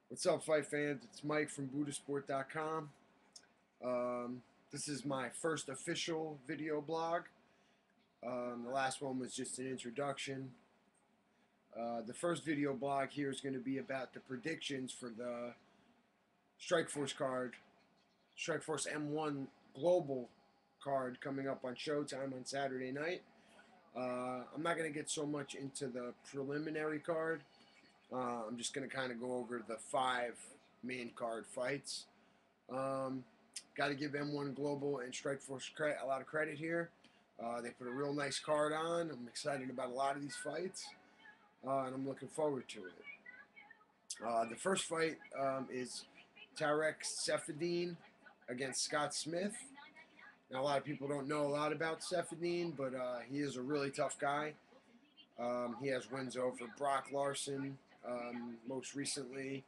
What's up, fight fans? It's Mike from Buddhasport.com. This is my first official video blog. The last one was just an introduction. The first video blog here is going to be about the predictions for the Strikeforce card, Strikeforce M-1 Global card coming up on Showtime on Saturday night. I'm not going to get so much into the preliminary card. I'm just going to kind of go over the 5 main card fights. Got to give M1 Global and Strikeforce a lot of credit here. They put a real nice card on. I'm excited about a lot of these fights, and I'm looking forward to it. The first fight is Tarek Seferdine against Scott Smith. Now, a lot of people don't know a lot about Seferdine, but he is a really tough guy. He has wins over Brock Larson most recently.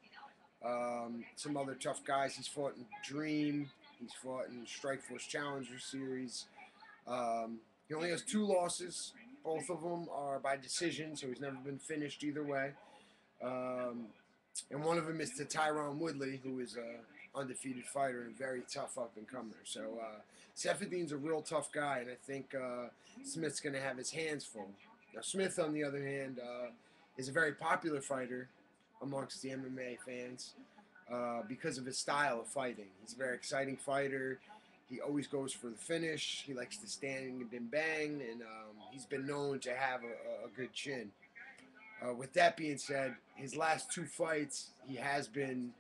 Some other tough guys. He's fought in Dream. He's fought in Strikeforce Challenger Series. He only has 2 losses. Both of them are by decision, so he's never been finished either way. And one of them is to Tyron Woodley, who is an undefeated fighter and a very tough up-and-comer. So Seferdin's a real tough guy, and I think Smith's going to have his hands full. Now, Smith, on the other hand, is a very popular fighter amongst the MMA fans because of his style of fighting. He's a very exciting fighter. He always goes for the finish. He likes to stand and bang, and he's been known to have a good chin. With that being said, his last 2 fights, he has been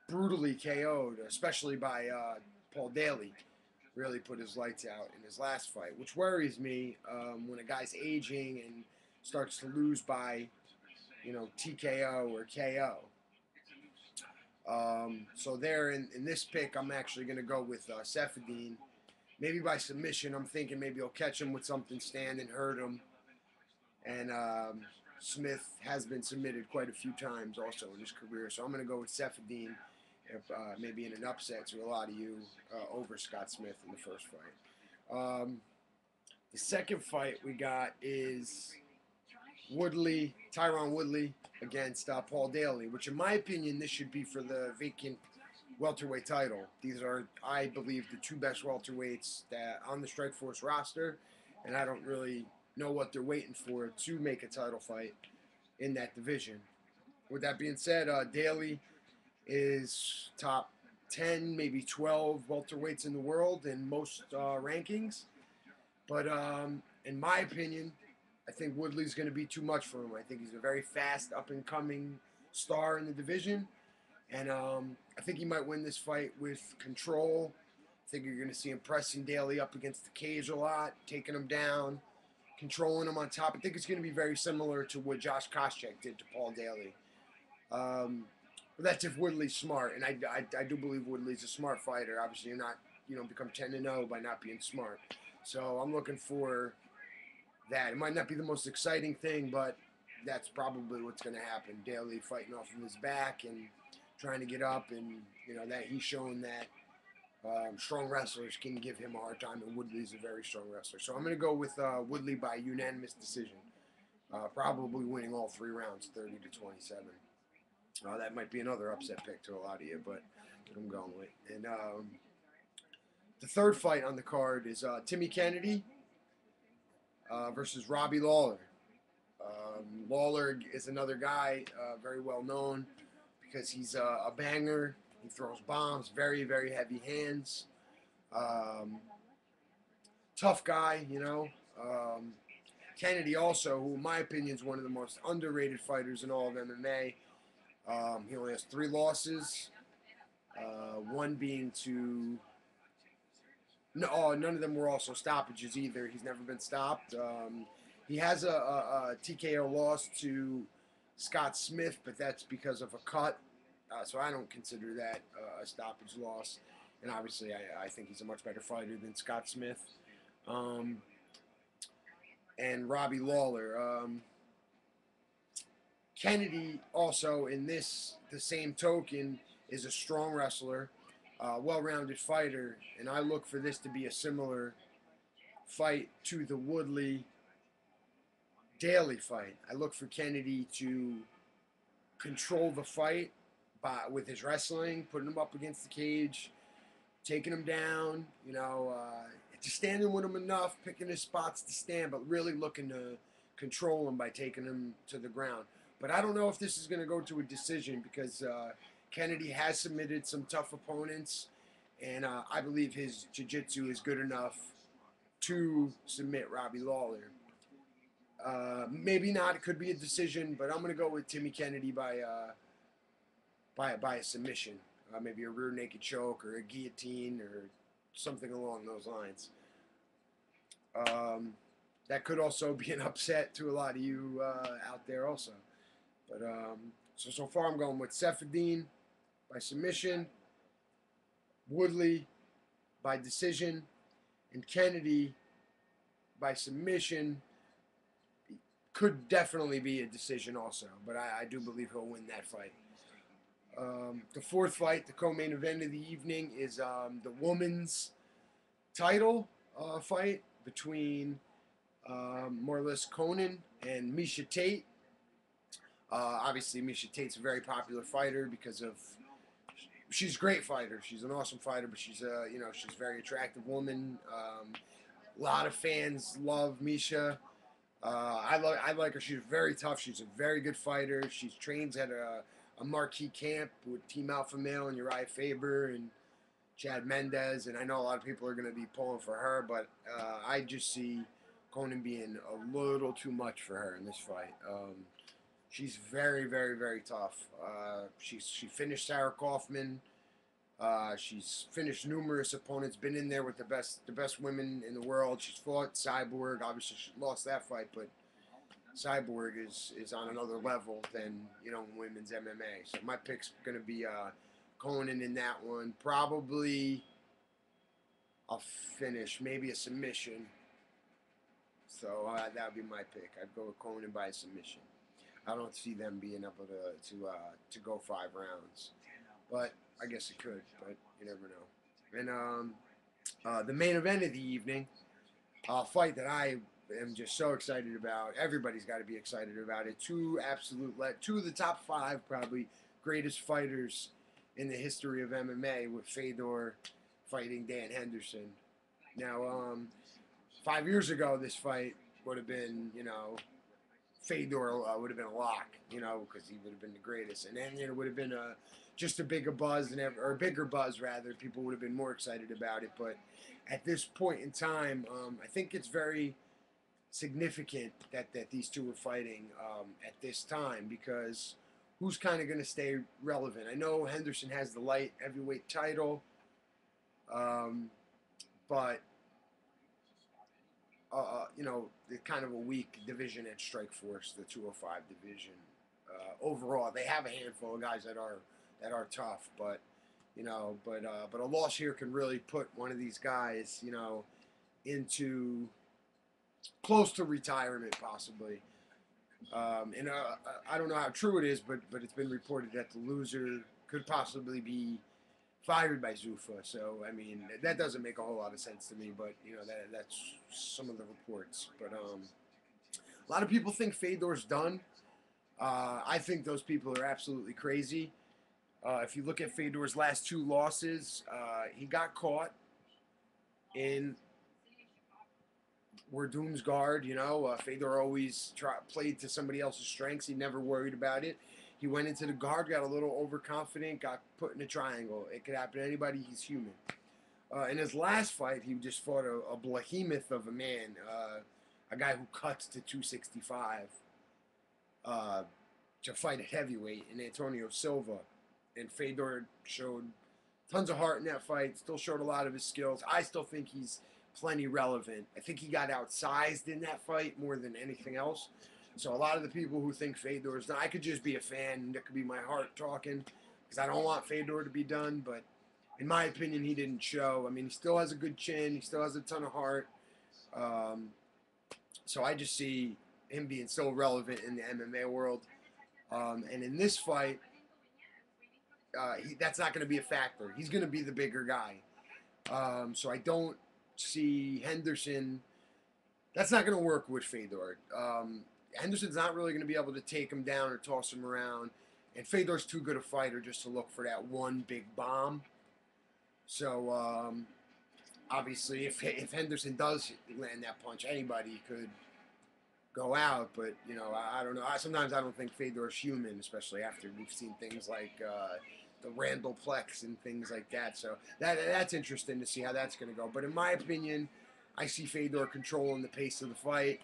brutally KO'd, especially by Paul Daly. Really put his lights out in his last fight, which worries me when a guy's aging and starts to lose by, TKO or KO. So there, in this pick, I'm actually going to go with Seferdine. Maybe by submission. I'm thinking maybe he'll catch him with something, stand and hurt him. And Smith has been submitted quite a few times also in his career. So I'm going to go with Seferdine, maybe in an upset to a lot of you, over Scott Smith in the first fight. The second fight we got is Tyron Woodley against Paul Daly, which in my opinion, this should be for the vacant welterweight title. These are, I believe, the 2 best welterweights that on the Strikeforce roster, and I don't really know what they're waiting for to make a title fight in that division. With that being said, Daly is top 10, maybe 12 welterweights in the world in most rankings. But in my opinion, I think Woodley's going to be too much for him. I think he's a very fast, up-and-coming star in the division. And I think he might win this fight with control. I think you're going to see him pressing Daly up against the cage a lot, taking him down, controlling him on top. I think it's going to be very similar to what Josh Koscheck did to Paul Daly. But that's if Woodley's smart, and I do believe Woodley's a smart fighter. Obviously, you don't become 10-0 by not being smart. So I'm looking for that. It might not be the most exciting thing, but that's probably what's going to happen. Daly fighting off of his back and trying to get up, and that he's shown that strong wrestlers can give him a hard time, and Woodley's a very strong wrestler. So I'm going to go with Woodley by unanimous decision, probably winning all 3 rounds, 30-27. That might be another upset pick to a lot of you, but I'm going with. And the third fight on the card is Timmy Kennedy versus Robbie Lawler. Lawler is another guy very well known because he's a banger. He throws bombs, very, very heavy hands. Tough guy, Kennedy also, who in my opinion is one of the most underrated fighters in all of MMA. He only has 3 losses, one being to... No, none of them were also stoppages either. He's never been stopped. He has a TKO loss to Scott Smith, but that's because of a cut. So I don't consider that a stoppage loss. And obviously, I think he's a much better fighter than Scott Smith. And Robbie Lawler. Kennedy also, in the same token, is a strong wrestler, well-rounded fighter, and I look for this to be a similar fight to the Woodley-Daly fight. I look for Kennedy to control the fight with his wrestling, putting him up against the cage, taking him down, just standing with him enough, picking his spots to stand, but really looking to control him by taking him to the ground. But I don't know if this is going to go to a decision because Kennedy has submitted some tough opponents, and I believe his jiu-jitsu is good enough to submit Robbie Lawler. Maybe not. It could be a decision, but I'm going to go with Timmy Kennedy by a submission. Maybe a rear naked choke or a guillotine or something along those lines. That could also be an upset to a lot of you out there also. But so far I'm going with Seferdine by submission, Woodley by decision, and Kennedy by submission. Could definitely be a decision also, but I do believe he'll win that fight. The fourth fight, the co-main event of the evening, is the women's title fight between Marlis Conan and Miesha Tate. Obviously, Miesha Tate's a very popular fighter because of she's a great fighter. She's an awesome fighter, but she's she's a very attractive woman. A lot of fans love Miesha. I like her. She's very tough. She's a very good fighter. She trains at a marquee camp with Team Alpha Male and Uriah Faber and Chad Mendez. And I know a lot of people are going to be pulling for her, but I just see Conan being a little too much for her in this fight. She's very, very, very tough. She finished Sarah Kaufman. She's finished numerous opponents. Been in there with the best women in the world. She's fought Cyborg. Obviously, she lost that fight, but Cyborg is on another level than women's MMA. So my pick's gonna be Conan in that one. Probably I'll finish, maybe a submission. So that would be my pick. I'd go with Conan by a submission. I don't see them being able to go 5 rounds, but I guess it could. But you never know. And the main event of the evening, a fight that I am just so excited about. Everybody's got to be excited about it. Two of the top 5 probably greatest fighters in the history of MMA, with Fedor fighting Dan Henderson. Now, 5 years ago, this fight would have been, Fedor would have been a lock, because he would have been the greatest. And then it would have been just a bigger buzz, or a bigger buzz, rather. People would have been more excited about it. But at this point in time, I think it's very significant that these two are fighting at this time, because who's kind of going to stay relevant? I know Henderson has the light heavyweight title, but the kind of a weak division at Strikeforce, the 205 division. Overall, they have a handful of guys that are tough, but a loss here can really put one of these guys, into close to retirement possibly. And I don't know how true it is, but it's been reported that the loser could possibly be fired by Zuffa. So I mean, that doesn't make a whole lot of sense to me, but that's some of the reports. But a lot of people think Fedor's done. I think those people are absolutely crazy. If you look at Fedor's last 2 losses, he got caught in Werdum's guard. Fedor always played to somebody else's strengths. He never worried about it. He went into the guard, got a little overconfident, got put in a triangle. It could happen to anybody. He's human. In his last fight, he just fought a behemoth of a man, a guy who cuts to 265 to fight at heavyweight, in Antonio Silva. And Fedor showed tons of heart in that fight, still showed a lot of his skills. I still think he's plenty relevant. I think he got outsized in that fight more than anything else. So a lot of the people who think Fedor's done, I could just be a fan. That could be my heart talking, because I don't want Fedor to be done. But in my opinion, he didn't show. I mean, he still has a good chin. He still has a ton of heart. So I just see him being so relevant in the MMA world. And in this fight, that's not going to be a factor. He's going to be the bigger guy. So I don't see Henderson. That's not going to work with Fedor. Henderson's not really going to be able to take him down or toss him around. And Fedor's too good a fighter just to look for that one big bomb. So obviously, if Henderson does land that punch, anybody could go out. But you know, I don't know. Sometimes I don't think Fedor's human, especially after we've seen things like the Randall Plex and things like that. So that's interesting to see how that's going to go. But in my opinion, I see Fedor controlling the pace of the fight.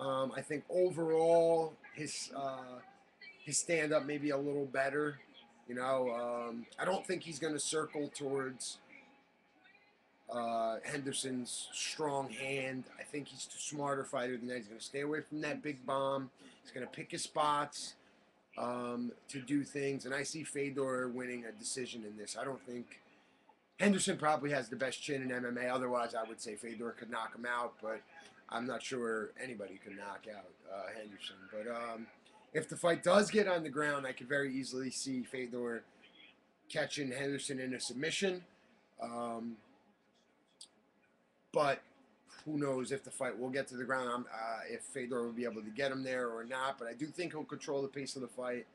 I think overall his stand-up may be a little better. You know, I don't think he's going to circle towards Henderson's strong hand. I think he's a smarter fighter than that. He's going to stay away from that big bomb. He's going to pick his spots to do things. And I see Fedor winning a decision in this. I don't think Henderson probably has the best chin in MMA. Otherwise, I would say Fedor could knock him out. But I'm not sure anybody could knock out Henderson. But if the fight does get on the ground, I could very easily see Fedor catching Henderson in a submission. But who knows if the fight will get to the ground, if Fedor will be able to get him there or not. But I do think he'll control the pace of the fight,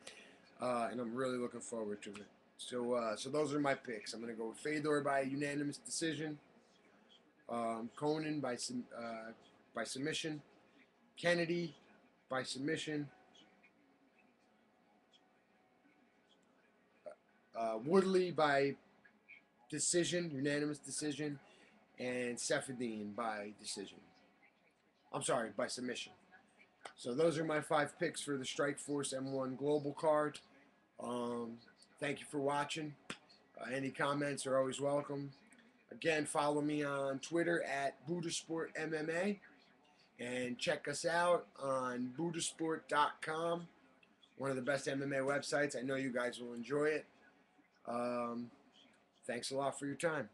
and I'm really looking forward to it. So those are my picks. I'm going to go with Fedor by unanimous decision, Conan by submission, Kennedy by submission, Woodley by decision, unanimous decision, and Seferdine by decision. I'm sorry, by submission. So those are my 5 picks for the Strikeforce M1 Global card. Thank you for watching. Any comments are always welcome. Again, follow me on Twitter at BuddhasportMMA. And check us out on Buddhasport.com. One of the best MMA websites. I know you guys will enjoy it. Thanks a lot for your time.